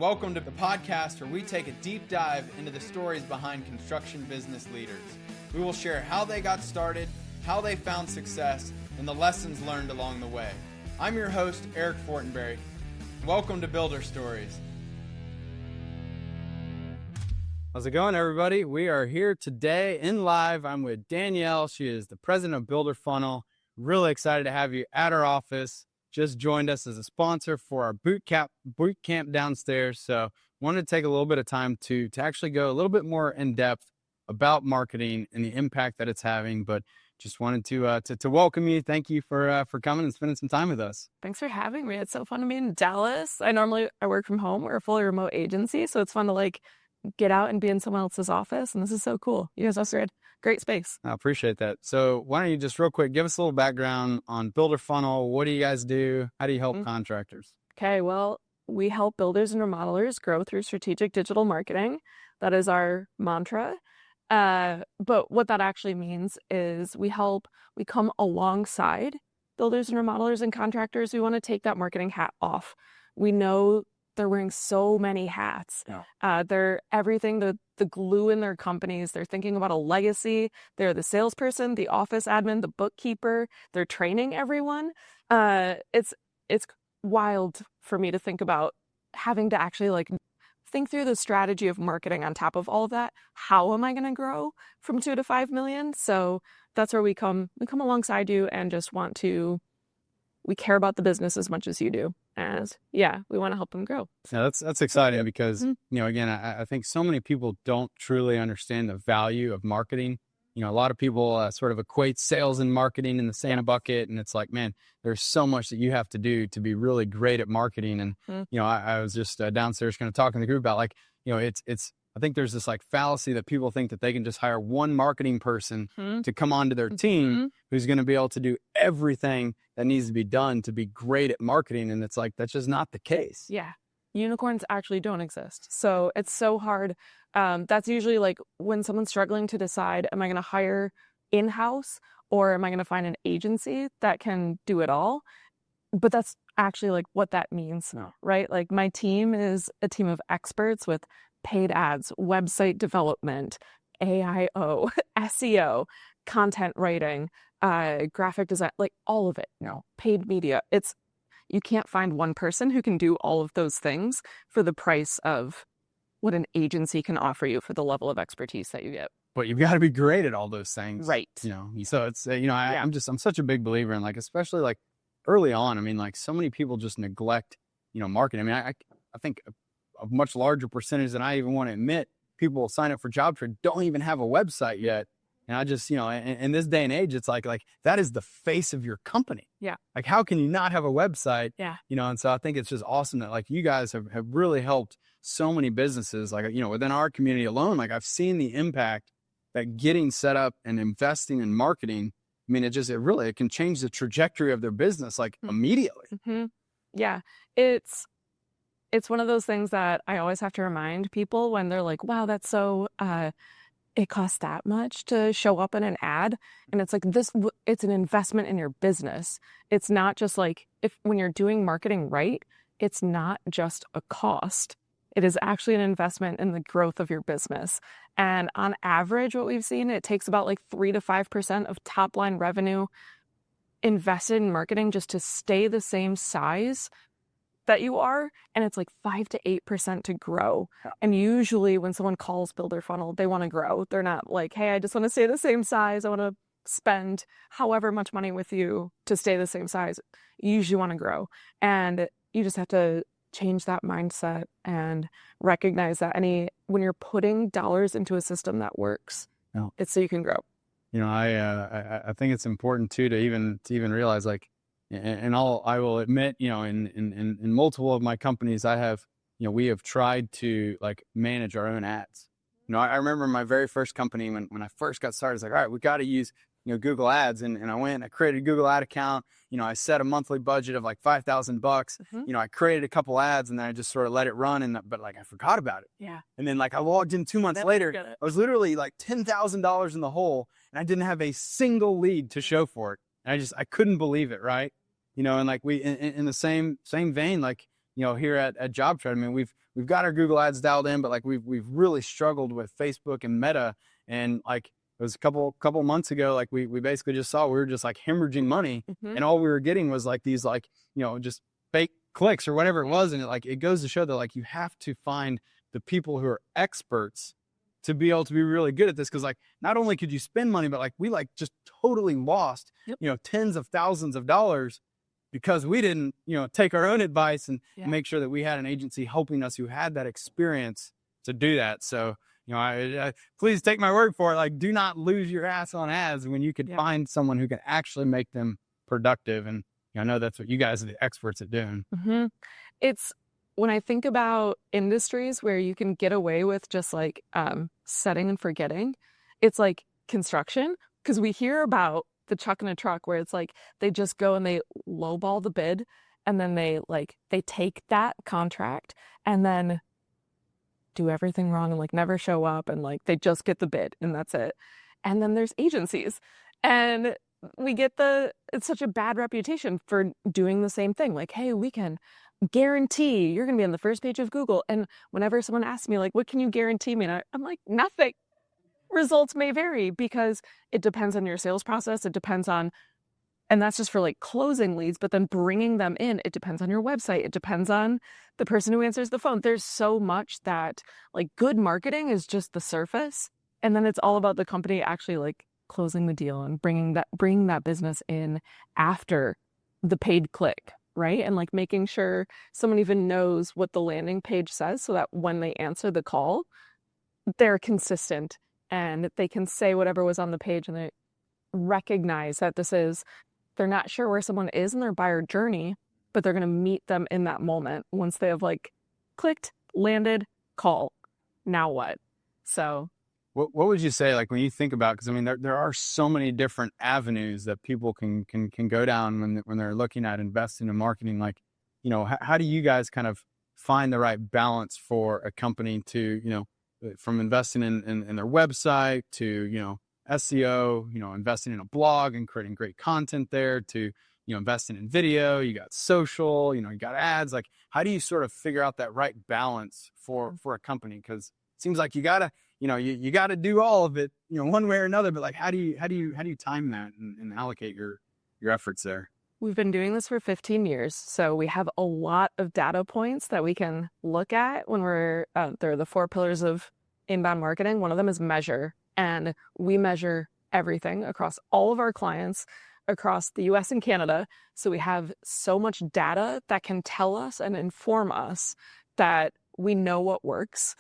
Welcome to the podcast where we take a deep dive into the stories behind construction business leaders. We will share how they got started, how they found success, and the lessons learned along the way. I'm your host, Eric Fortenberry. Welcome to Builder Stories. How's it going, everybody? We are here today in live. I'm with Danielle. She is the president of Builder Funnel. Really excited to have you at our office. Just joined us as a sponsor for our boot camp downstairs. So wanted to take a little bit of time to actually go a little bit more in depth about marketing and the impact that it's having. But just wanted to welcome you. Thank you for coming and spending some time with us. Thanks for having me. It's so fun to be in Dallas. I work from home. We're a fully remote agency, so it's fun to get out and be in someone else's office. And this is so cool. You guys also had great space. I appreciate that. So why don't you just real quick give us a little background on Builder Funnel? What do you guys do? How do you help contractors? Okay, well, we help builders and remodelers grow through strategic digital marketing. That is our mantra. But what that actually means is we come alongside builders and remodelers and contractors. We want to take that marketing hat off. We know they're wearing so many hats. Yeah. They're everything, the glue in their companies. They're thinking about a legacy. They're the salesperson, the office admin, the bookkeeper. They're training everyone. It's wild for me to think about having to actually think through the strategy of marketing on top of all of that. How am I going to grow from 2 to 5 million? So that's where we come alongside you and just we care about the business as much as you do. And yeah, we want to help them grow. Yeah, that's exciting because, again, I think so many people don't truly understand the value of marketing. A lot of people sort of equate sales and marketing in the same bucket. And it's like, man, there's so much that you have to do to be really great at marketing. And, I was just downstairs kind of talking to the group about I think there's this fallacy that people think that they can just hire one marketing person to come onto their team who's going to be able to do everything that needs to be done to be great at marketing. And it's that's just not the case. Yeah. Unicorns actually don't exist. So it's so hard. That's usually when someone's struggling to decide, am I going to hire in-house or am I going to find an agency that can do it all? But that's actually what that means, right? My team is a team of experts with paid ads, website development, AIO, SEO, content writing, graphic design, all of it, paid media. You can't find one person who can do all of those things for the price of what an agency can offer you for the level of expertise that you get. But you've got to be great at all those things. Right. So it's, I'm such a big believer in especially early on, so many people just neglect, marketing. I think a much larger percentage than I even want to admit, people will sign up for JobTread don't even have a website yet. And I just, in this day and age, it's like that is the face of your company. Yeah. How can you not have a website? Yeah. And so I think it's just awesome that you guys have really helped so many businesses, within our community alone. I've seen the impact that getting set up and investing in marketing. It can change the trajectory of their business immediately. Mm-hmm. Yeah. It's one of those things that I always have to remind people when they're like, wow, that's so, it costs that much to show up in an ad. And it's it's an investment in your business. It's not just when you're doing marketing right, it's not just a cost. It is actually an investment in the growth of your business. And on average, what we've seen, it takes about 3 to 5% of top line revenue invested in marketing just to stay the same size that you are, and it's 5 to 8% to grow. Yeah. And usually when someone calls Builder Funnel, they want to grow. They're not hey, I just want to stay the same size. I want to spend however much money with you to stay the same size. You usually want to grow. And you just have to change that mindset and recognize that when you're putting dollars into a system that works, it's so you can grow. I think it's important too to even realize and I will admit, in multiple of my companies, we have tried to manage our own ads. I remember my very first company when I first got started, it's all right, we got to use, Google ads. And I went and I created a Google ad account. I set a monthly budget of $5,000. I created a couple ads and then I just sort of let it run. But I forgot about it. Yeah. And then I logged in 2 months later, I was literally $10,000 in the hole and I didn't have a single lead to show for it. And I couldn't believe it. Right. And we, in the same vein, here at JobTread, we've we've got our Google ads dialed in, but like we've really struggled with Facebook and Meta. And like it was a couple months ago, like we basically just saw we were just like hemorrhaging money, and all we were getting was like these like, just fake clicks or whatever it was. And it goes to show that like you have to find the people who are experts to be able to be really good at this. Cause like, not only could you spend money, but like we like just totally lost, tens of thousands of dollars because we didn't, take our own advice and make sure that we had an agency helping us who had that experience to do that. So, I please take my word for it. Like, do not lose your ass on ads when you could find someone who can actually make them productive. And I know that's what you guys are the experts at doing. It's, when I think about industries where you can get away with just like setting and forgetting, it's like construction, because we hear about the chuck in a truck where it's like they just go and they lowball the bid, and then they take that contract and then do everything wrong and like never show up, and like they just get the bid and that's it. And then there's agencies, and we get it's such a bad reputation for doing the same thing. Like, hey, we can guarantee you're going to be on the first page of Google. And whenever someone asks me, like, what can you guarantee me? And I'm like, nothing. Results may vary because it depends on your sales process. It depends on, and that's just for like closing leads, but then bringing them in, it depends on your website. It depends on the person who answers the phone. There's so much that like good marketing is just the surface. And then it's all about the company actually like closing the deal and bringing that business in after the paid click. Right? And like making sure someone even knows what the landing page says so that when they answer the call, they're consistent and they can say whatever was on the page, and they recognize that they're not sure where someone is in their buyer journey, but they're going to meet them in that moment once they have like clicked, landed, call. Now what? So what would you say, like when you think about, because I mean, there are so many different avenues that people can go down when they're looking at investing in marketing. Like, how do you guys kind of find the right balance for a company to, from investing in their website to, SEO, investing in a blog and creating great content there to, investing in video, you got social, you got ads. Like, how do you sort of figure out that right balance for a company? Because it seems like you gotta do all of it, one way or another, but like, how do you time that and allocate your efforts there? We've been doing this for 15 years. So we have a lot of data points that we can look at when there are the 4 pillars of inbound marketing. One of them is measure, and we measure everything across all of our clients across the US and Canada. So we have so much data that can tell us and inform us that we know what works.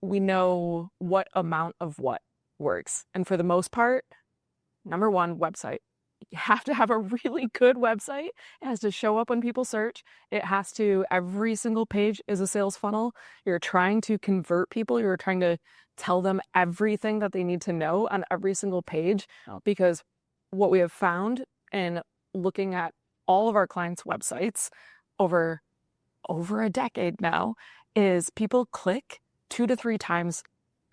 We know what amount of what works. And for the most part, number one, website. You have to have a really good website. It has to show up when people search. It has to, every single page is a sales funnel. You're trying to convert people. You're trying to tell them everything that they need to know on every single page. Because what we have found in looking at all of our clients' websites over a decade now is people click 2 to 3 times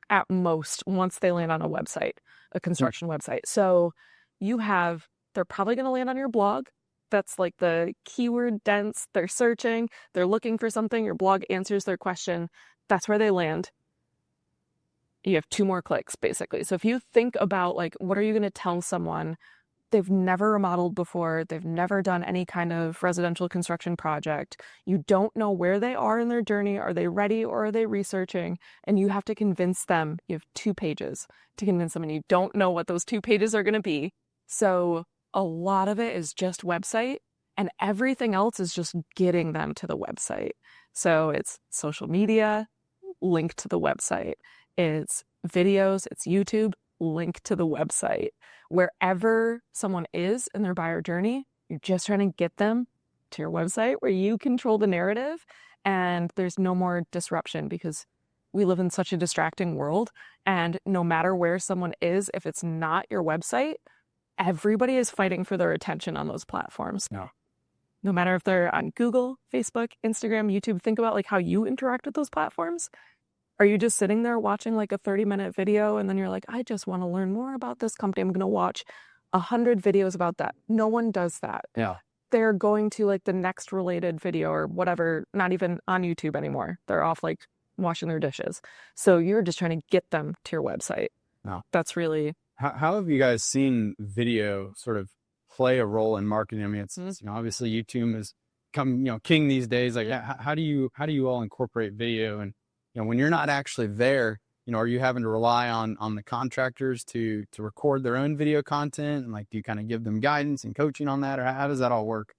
at most once they land on a website, a construction website. So they're probably going to land on your blog. That's like the keyword dense. They're searching, they're looking for something. Your blog answers their question. That's where they land. You have 2 more clicks basically. So if you think about like, what are you going to tell someone? They've never remodeled before. They've never done any kind of residential construction project. You don't know where they are in their journey. Are they ready or are they researching? And you have to convince them. You have 2 pages to convince them, and you don't know what those 2 pages are going to be. So a lot of it is just website, and everything else is just getting them to the website. So it's social media, link to the website. It's videos, it's YouTube, link to the website. Wherever someone is in their buyer journey, you're just trying to get them to your website where you control the narrative, and there's no more disruption because we live in such a distracting world. And no matter where someone is, if it's not your website, everybody is fighting for their attention on those platforms. No matter if they're on Google, Facebook, Instagram, YouTube, think about like how you interact with those platforms. Are you just sitting there watching like a 30-minute video and then you're like, I just want to learn more about this company. I'm going to watch 100 videos about that. No one does that. Yeah. they're going to like the next related video or whatever, not even on YouTube anymore. They're off like washing their dishes. So you're just trying to get them to your website. No. That's really... How have you guys seen video sort of play a role in marketing? I mean, it's obviously YouTube has come, king these days. Like, how do you all incorporate video? And, when you're not actually there, are you having to rely on the contractors to record their own video content? And like, do you kind of give them guidance and coaching on that? Or how does that all work?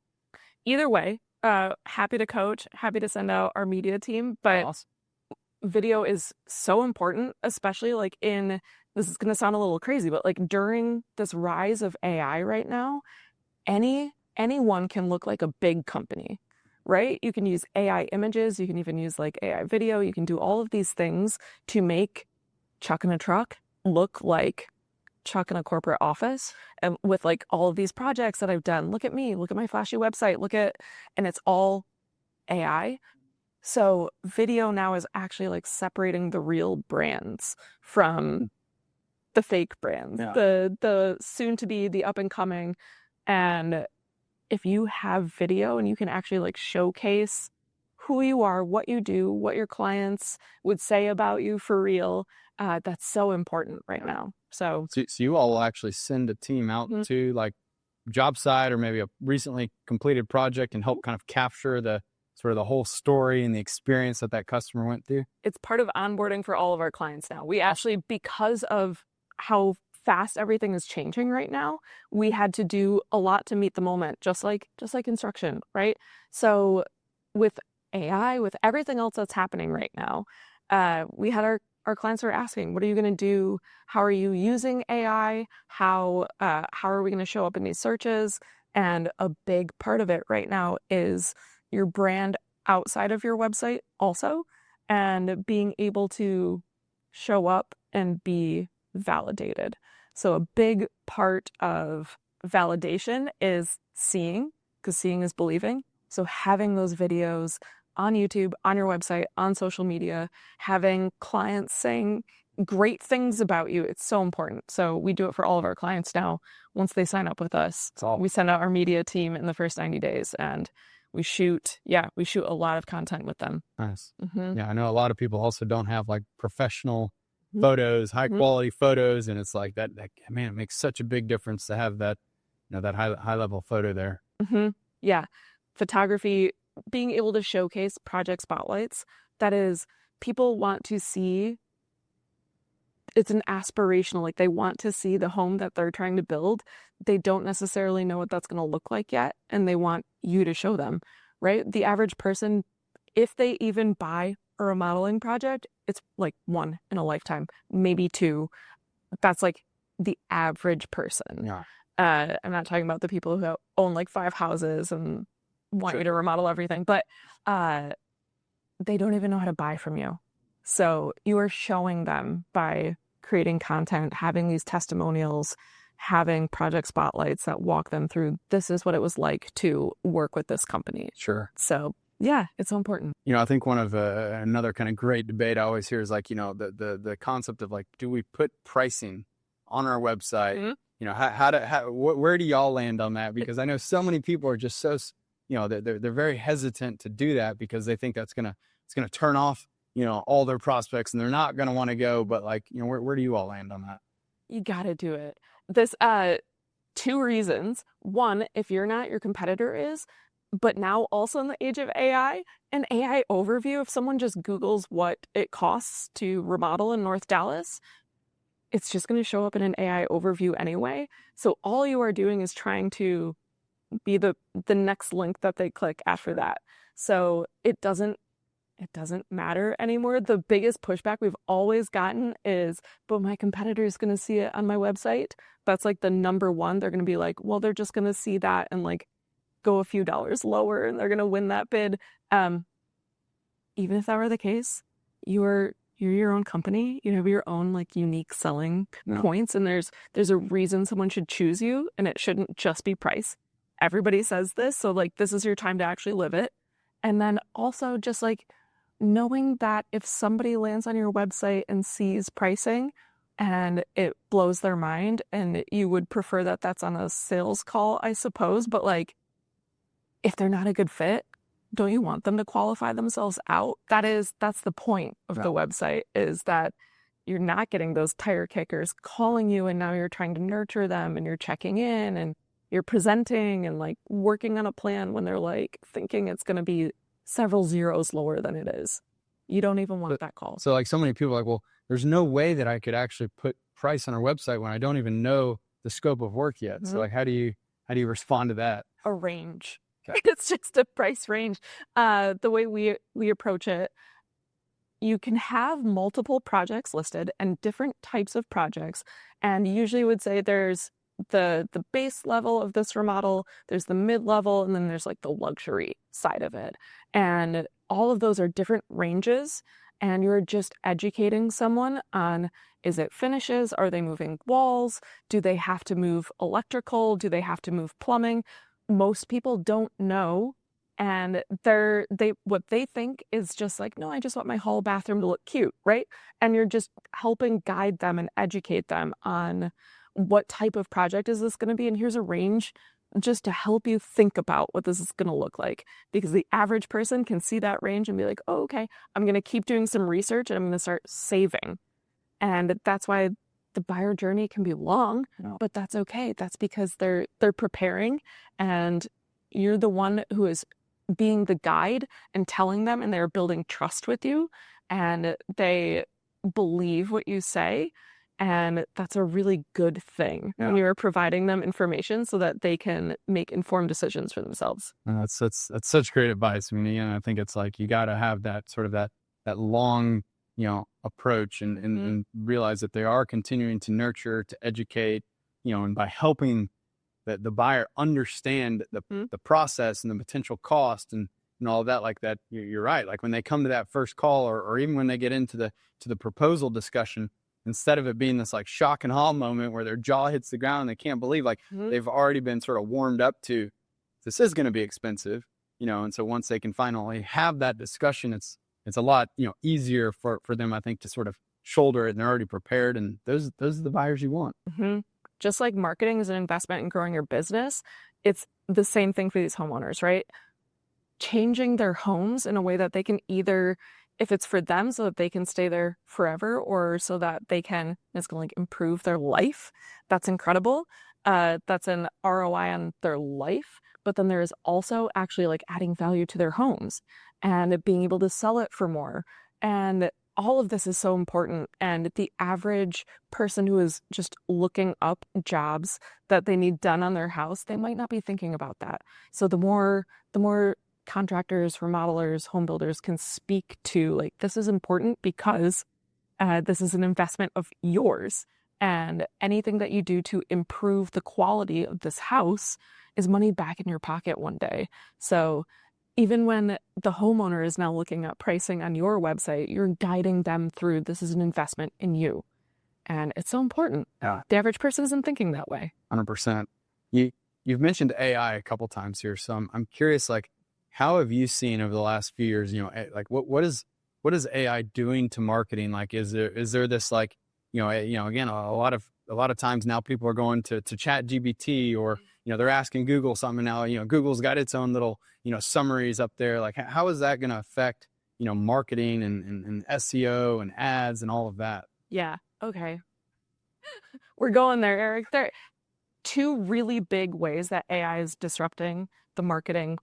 Either way, happy to coach, happy to send out our media team, but awesome. Video is so important, especially like this is going to sound a little crazy, but like during this rise of AI right now, anyone can look like a big company, right? You can use AI images, you can even use like AI video, you can do all of these things to make Chuck in a truck look like Chuck in a corporate office, and with like all of these projects that I've done. Look at me, look at my flashy website, and it's all AI. So video now is actually like separating the real brands from the fake brands, the soon to be, the up and coming. And if you have video and you can actually like showcase who you are, what you do, what your clients would say about you for real, that's so important right now. So you all will actually send a team out to like job site or maybe a recently completed project and help kind of capture the sort of the whole story and the experience that customer went through? It's part of onboarding for all of our clients now. We actually, because of how fast everything is changing right now, we had to do a lot to meet the moment, just like construction, right? So with AI, with everything else that's happening right now, we had our clients were asking, what are you going to do? How are you using AI? How are we going to show up in these searches? And a big part of it right now is your brand outside of your website also, and being able to show up and be validated. So a big part of validation is seeing, because seeing is believing. So having those videos on YouTube, on your website, on social media, having clients saying great things about you, it's so important. So we do it for all of our clients now. Once they sign up with us, we send out our media team in the first 90 days and we shoot a lot of content with them. Nice. Yeah, I know a lot of people also don't have like professional photos, high quality photos, and it's like that man, it makes such a big difference to have that, that high level photo there. Yeah, photography, being able to showcase project spotlights, that is, people want to see. It's an aspirational, like they want to see the home that they're trying to build. They don't necessarily know what that's going to look like yet, and they want you to show them, right? The average person, if they even buy a remodeling project, it's like one in a lifetime, maybe two. That's like the average person. Yeah. I'm not talking about the people who own like 5 houses and want you to remodel everything, but they don't even know how to buy from you. So you are showing them by creating content, having these testimonials, having project spotlights that walk them through, this is what it was like to work with this company. Sure. So yeah, it's so important. I think one of another kind of great debate I always hear is like, the concept of like, do we put pricing on our website? Where do y'all land on that? Because I know so many people are just so, they're very hesitant to do that because they think it's gonna turn off, all their prospects and they're not gonna want to go. But like, where do you all land on that? You got to do it. This 2 reasons. One, if you're not, your competitor is. But now also in the age of AI, an AI overview, if someone just Googles what it costs to remodel in North Dallas, it's just going to show up in an AI overview anyway. So all you are doing is trying to be the next link that they click after that. So it doesn't matter anymore. The biggest pushback we've always gotten is, but my competitor is going to see it on my website. That's like the number one. They're going to be like, well, they're just going to see that and like go a few dollars lower and they're going to win that bid. Even if that were the case, you're your own company. You have your own like unique selling points, and there's a reason someone should choose you, and it shouldn't just be price. Everybody says this, so like this is your time to actually live it. And then also just like knowing that if somebody lands on your website and sees pricing and it blows their mind, and you would prefer that that's on a sales call, I suppose, but like if they're not a good fit, don't you want them to qualify themselves out? That's the point of the website, is that you're not getting those tire kickers calling you, and now you're trying to nurture them, and you're checking in, and you're presenting and like working on a plan when they're like thinking it's going to be several zeros lower than it is. You don't even want that call. So like so many people are like, well, there's no way that I could actually put price on our website when I don't even know the scope of work yet. So like, how do you respond to that? A range. Okay. It's just a price range. The way we approach it, you can have multiple projects listed and different types of projects. And usually would say there's the base level of this remodel, there's the mid-level, and then there's like the luxury side of it. And all of those are different ranges. And you're just educating someone on, is it finishes? Are they moving walls? Do they have to move electrical? Do they have to move plumbing? Most people don't know. And what they think is just like, no, I just want my hall bathroom to look cute, right? And you're just helping guide them and educate them on what type of project is this going to be. And here's a range just to help you think about what this is going to look like. Because the average person can see that range and be like, oh, okay, I'm going to keep doing some research and I'm going to start saving. And that's why the buyer journey can be long, but that's okay. That's because they're preparing, and you're the one who is being the guide and telling them, and they're building trust with you, and they believe what you say. And that's a really good thing when you're providing them information so that they can make informed decisions for themselves. That's such great advice. I mean, I think it's like, you got to have that sort of that long, approach and realize that they are continuing to nurture, to educate, and by helping the buyer understand the process and the potential cost and all of that, like that, you're right. Like when they come to that first call, or even when they get into the proposal discussion, instead of it being this like shock and awe moment where their jaw hits the ground and they can't believe, like they've already been sort of warmed up to, this is going to be expensive, and so once they can finally have that discussion, it's a lot, easier for them, I think, to sort of shoulder it, and they're already prepared. And those are the buyers you want. Just like marketing is an investment in growing your business, it's the same thing for these homeowners, right? Changing their homes in a way that they can either, if it's for them so that they can stay there forever, or so that it's going to like improve their life, that's incredible. That's an ROI on their life. But then there is also actually like adding value to their homes and being able to sell it for more. And all of this is so important. And the average person who is just looking up jobs that they need done on their house, they might not be thinking about that. So the more contractors, remodelers, home builders can speak to, like, this is important because this is an investment of yours. And anything that you do to improve the quality of this house is money back in your pocket one day. So even when the homeowner is now looking at pricing on your website, you're guiding them through, this is an investment in you. And it's so important. Yeah. The average person isn't thinking that way. 100%. You've mentioned AI a couple times here. So I'm curious, like, how have you seen over the last few years, like what is AI doing to marketing? Like, is there this, like, again, a lot of times now people are going to ChatGPT, or, they're asking Google something now, Google's got its own little, summaries up there. Like, how is that going to affect, marketing and SEO and ads and all of that? Yeah. Okay. We're going there, Eric. There are two really big ways that AI is disrupting the marketing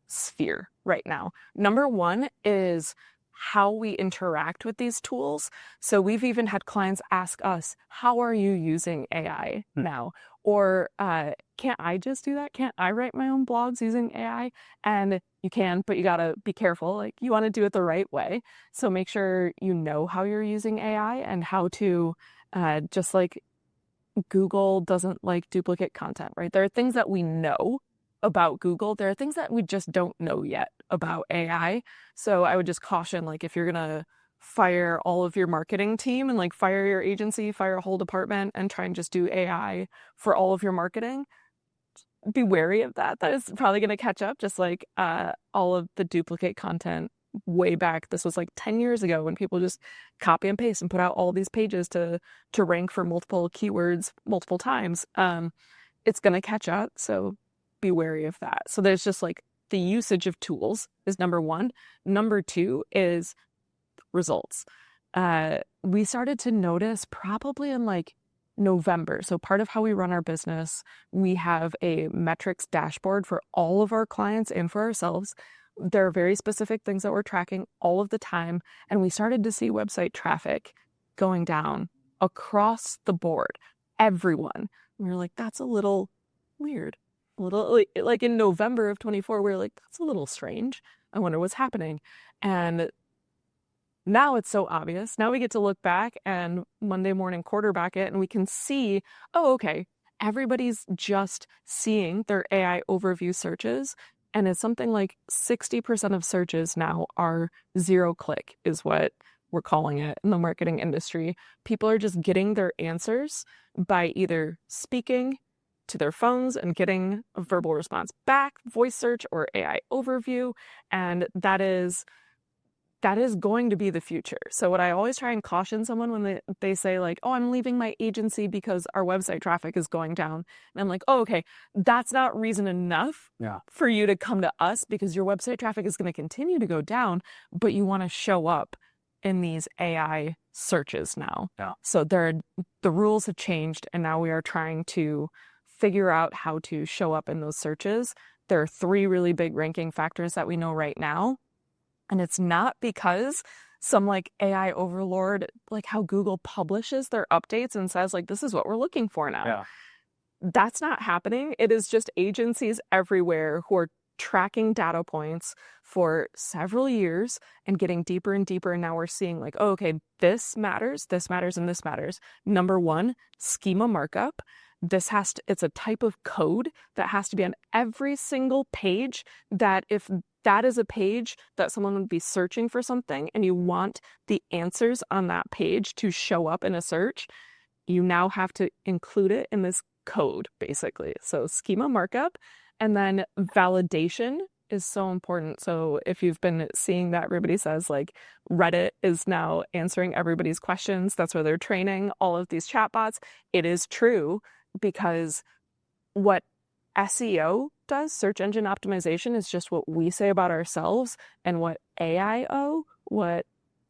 sphere right now. Number one is how we interact with these tools. So we've even had clients ask us, how are you using AI now? Or can't I just do that? Can't I write my own blogs using AI? And you can, but you got to be careful. Like, you want to do it the right way. So make sure you know how you're using AI and how to, just like Google doesn't like duplicate content, right? There are things that we know about Google. There are things that we just don't know yet about AI. So I would just caution, like, if you're going to fire all of your marketing team and like fire your agency, fire a whole department and try and just do AI for all of your marketing, be wary of that. That is probably going to catch up, just like all of the duplicate content way back. This was like 10 years ago when people just copy and paste and put out all these pages to rank for multiple keywords multiple times. It's going to catch up. So be wary of that. So there's just like the usage of tools is number one. Number two is results. We started to notice probably in like November. So part of how we run our business, we have a metrics dashboard for all of our clients and for ourselves. There are very specific things that we're tracking all of the time. And we started to see website traffic going down across the board, everyone. We were like, that's a little weird. A little like in November of 24, we were like, that's a little strange. I wonder what's happening. And now it's so obvious. Now we get to look back and Monday morning quarterback it, and we can see, oh, okay, everybody's just seeing their AI overview searches. And it's something like 60% of searches now are 0-click is what we're calling it in the marketing industry. People are just getting their answers by either speaking to their phones and getting a verbal response back, voice search, or AI overview. And that is going to be the future. So what I always try and caution someone when they say like, oh, I'm leaving my agency because our website traffic is going down. And I'm like, oh, okay, that's not reason enough for you to come to us, because your website traffic is going to continue to go down, but you want to show up in these AI searches now. Yeah. So the rules have changed, and now we are trying to figure out how to show up in those searches. There are 3 really big ranking factors that we know right now. And it's not because some like AI overlord, like how Google publishes their updates and says like, this is what we're looking for now. Yeah. That's not happening. It is just agencies everywhere who are tracking data points for several years and getting deeper and deeper. And now we're seeing like, oh, okay, this matters, and this matters. Number 1, schema markup. It's a type of code that has to be on every single page, that if that is a page that someone would be searching for something and you want the answers on that page to show up in a search, you now have to include it in this code, basically. So schema markup. And then validation is so important. So if you've been seeing that everybody says like Reddit is now answering everybody's questions, that's where they're training all of these chatbots. It is true, because what SEO does, search engine optimization, is just what we say about ourselves, and what AI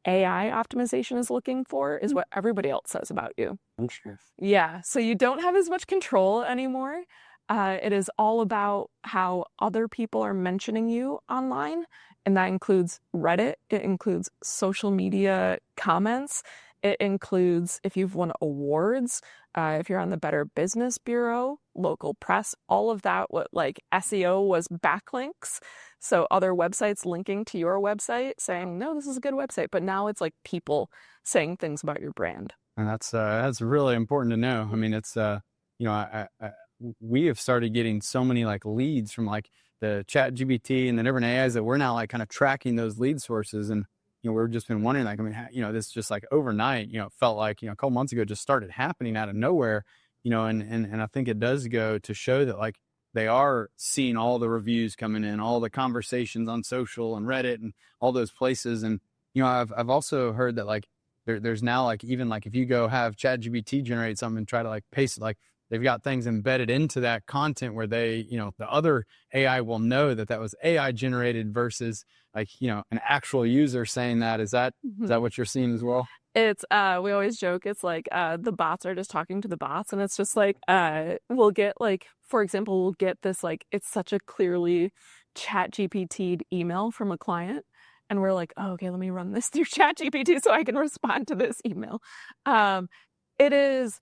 optimization is looking for is what everybody else says about you. Interesting. Yeah, so you don't have as much control anymore. It is all about how other people are mentioning you online, and that includes Reddit. It includes social media comments. It includes if you've won awards, if you're on the Better Business Bureau, local press, all of that. What like SEO was backlinks. So other websites linking to your website saying, no, this is a good website. But now it's like people saying things about your brand. And that's really important to know. I mean, it's, we have started getting so many like leads from like the ChatGPT and the different AIs that we're now like kind of tracking those lead sources. And we've just been wondering, like, I mean, this just like overnight, it felt like, a couple months ago, just started happening out of nowhere, and I think it does go to show that like they are seeing all the reviews coming in, all the conversations on social and Reddit and all those places. And, I've also heard that like there's now like, even like if you go have ChatGPT generate something and try to like paste it, like they've got things embedded into that content where they, the other AI will know that was AI generated versus like, an actual user saying that. Is that what you're seeing as well? It's, we always joke, it's like, the bots are just talking to the bots, and it's just like, we'll get like, for example, we'll get this, like, it's such a clearly ChatGPT email from a client. And we're like, oh, okay, let me run this through ChatGPT so I can respond to this email. It is,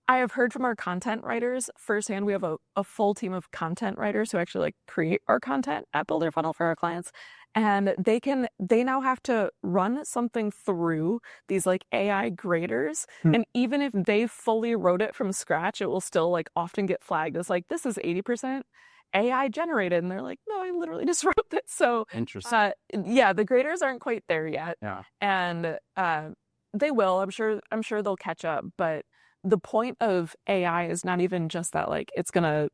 I have heard from our content writers firsthand. We have a full team of content writers who actually like create our content at Builder Funnel for our clients. And they now have to run something through these like AI graders. And even if they fully wrote it from scratch, it will still like often get flagged as like, this is 80% AI generated. And they're like, no, I literally just wrote this. So interesting. Yeah, the graders aren't quite there yet. Yeah. And they will, I'm sure they'll catch up. But the point of AI is not even just that, like, it's gonna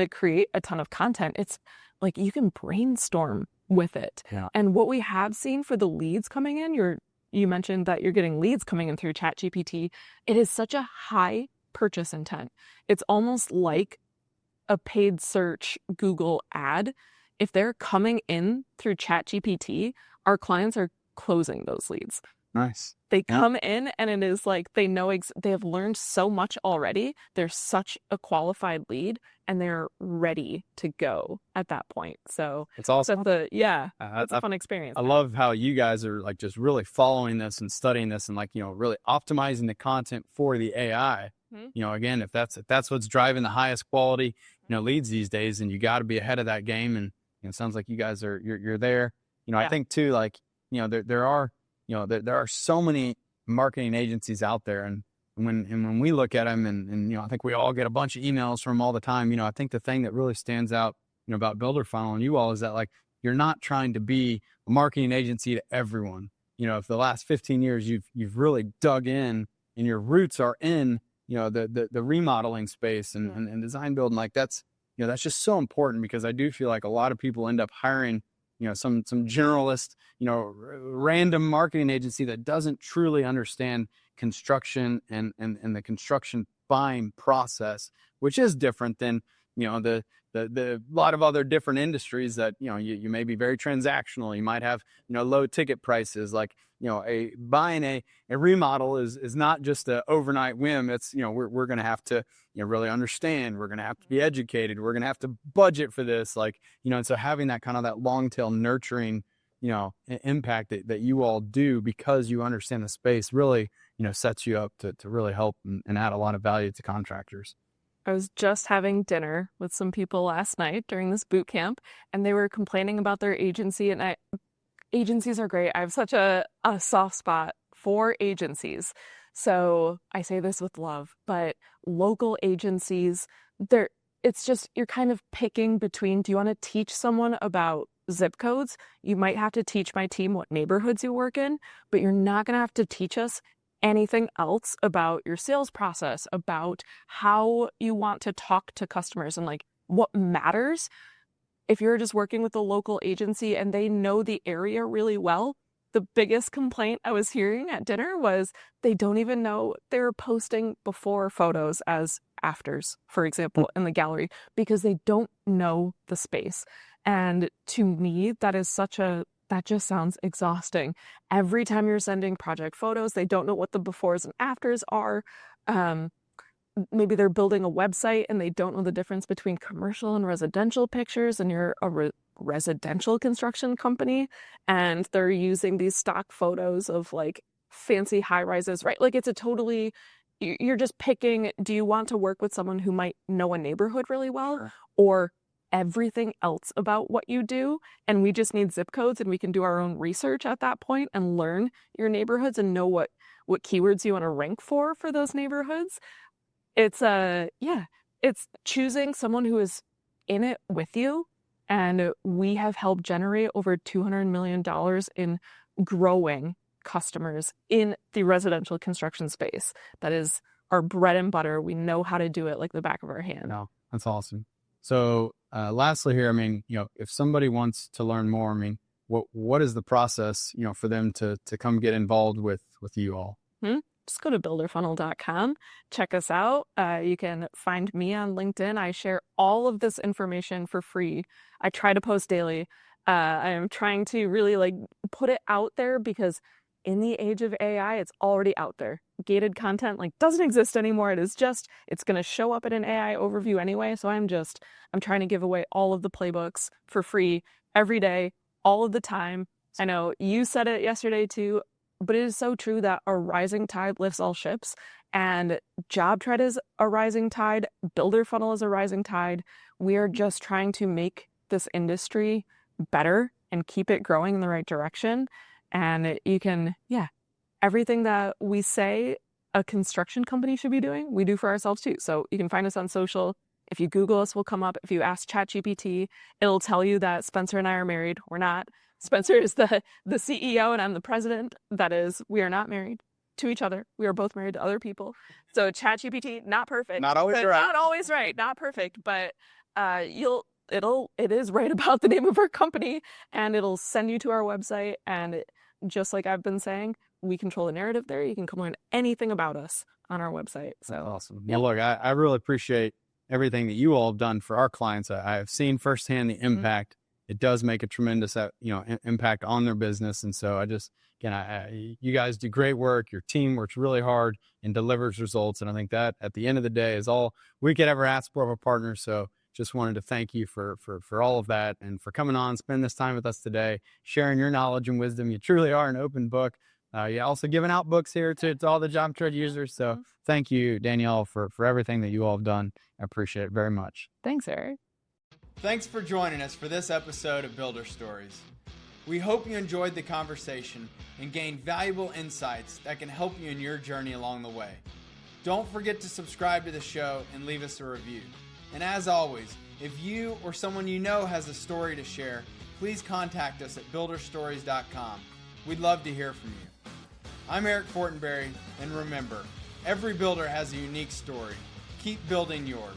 create a ton of content. It's like you can brainstorm with it. Yeah. And what we have seen for the leads coming in, you mentioned that you're getting leads coming in through ChatGPT. It is such a high purchase intent. It's almost like a paid search Google ad, if they're coming in through ChatGPT, our clients are closing those leads. Nice. They come in and it is like they know they have learned so much already. They're such a qualified lead and they're ready to go at that point. So it's awesome. It's a fun experience. I love how you guys are like just really following this and studying this and like, you know, really optimizing the content for the AI. You know, again, if that's what's driving the highest quality, you know, leads these days, and you got to be ahead of that game. And it sounds like you guys you're there. You know, I think too, like, you know, there are so many marketing agencies out there, and when we look at them, and you know, I think we all get a bunch of emails from them all the time. You know, I think the thing that really stands out, you know, about Builder Funnel and you all is that like you're not trying to be a marketing agency to everyone. You know, if the last 15 years you've really dug in and your roots are in, you know, the remodeling space and design building, like that's, you know, that's just so important, because I do feel like a lot of people end up hiring, you know, some generalist, you know, random marketing agency that doesn't truly understand construction and the construction buying process, which is different than, you know, the lot of other different industries that, you know, you may be very transactional. You might have, you know, low ticket prices. Like, you know, buying a remodel is not just an overnight whim. It's, you know, we're going to have to, you know, really understand. We're going to have to be educated. We're going to have to budget for this. Like, you know, and so having that kind of that long tail nurturing, you know, impact that you all do because you understand the space really, you know, sets you up to really help and add a lot of value to contractors. I was just having dinner with some people last night during this boot camp, and they were complaining about their agency. And agencies are great. I have such a soft spot for agencies. So I say this with love, but local agencies, it's just, you're kind of picking between, do you want to teach someone about zip codes? You might have to teach my team what neighborhoods you work in, but you're not going to have to teach us anything else about your sales process, about how you want to talk to customers and like what matters. If you're just working with a local agency and they know the area really well, the biggest complaint I was hearing at dinner was they don't even know they're posting before photos as afters, for example, in the gallery, because they don't know the space. And to me, that just sounds exhausting. Every time you're sending project photos, they don't know what the befores and afters are. Maybe they're building a website and they don't know the difference between commercial and residential pictures, and you're a residential construction company and they're using these stock photos of like fancy high rises, right? Like you're just picking, do you want to work with someone who might know a neighborhood really well or everything else about what you do? And we just need zip codes and we can do our own research at that point and learn your neighborhoods and know what keywords you want to rank for those neighborhoods. It's choosing someone who is in it with you. And we have helped generate over $200 million in growing customers in the residential construction space. That is our bread and butter. We know how to do it like the back of our hand. No, that's awesome. So lastly here, I mean, you know, if somebody wants to learn more, I mean, what is the process, you know, for them to come get involved with you all? Just go to builderfunnel.com, check us out. You can find me on LinkedIn. I share all of this information for free. I try to post daily. I am trying to really like put it out there because in the age of AI, it's already out there. Gated content like doesn't exist anymore. It's going to show up in an AI overview anyway. So I'm trying to give away all of the playbooks for free every day, all of the time. I know you said it yesterday too, but it is so true that a rising tide lifts all ships, and JobTread is a rising tide. Builder Funnel is a rising tide. We are just trying to make this industry better and keep it growing in the right direction. And you can, everything that we say a construction company should be doing, we do for ourselves too. So you can find us on social. If you Google us, we'll come up. If you ask ChatGPT, it'll tell you that Spencer and I are married. We're not. Spencer is the CEO and I'm the president. That is, we are not married to each other. We are both married to other people. So ChatGPT, not perfect. Not always right. Not always right. Not perfect. But it is right about the name of our company, and it'll send you to our website. And just like I've been saying, we control the narrative there. You can come learn anything about us on our website. So that's awesome. Well, look, I really appreciate everything that you all have done for our clients. I have seen firsthand the impact. It does make a tremendous, impact on their business. And so you guys do great work. Your team works really hard and delivers results. And I think that at the end of the day is all we could ever ask for of a partner. So just wanted to thank you for all of that and for coming on, spend this time with us today, sharing your knowledge and wisdom. You truly are an open book. You're also giving out books here to all the job trade users. So thank you, Danielle, for everything that you all have done. I appreciate it very much. Thanks, Eric. Thanks for joining us for this episode of Builder Stories. We hope you enjoyed the conversation and gained valuable insights that can help you in your journey along the way. Don't forget to subscribe to the show and leave us a review. And as always, if you or someone you know has a story to share, please contact us at builderstories.com. We'd love to hear from you. I'm Eric Fortenberry, and remember, every builder has a unique story. Keep building yours.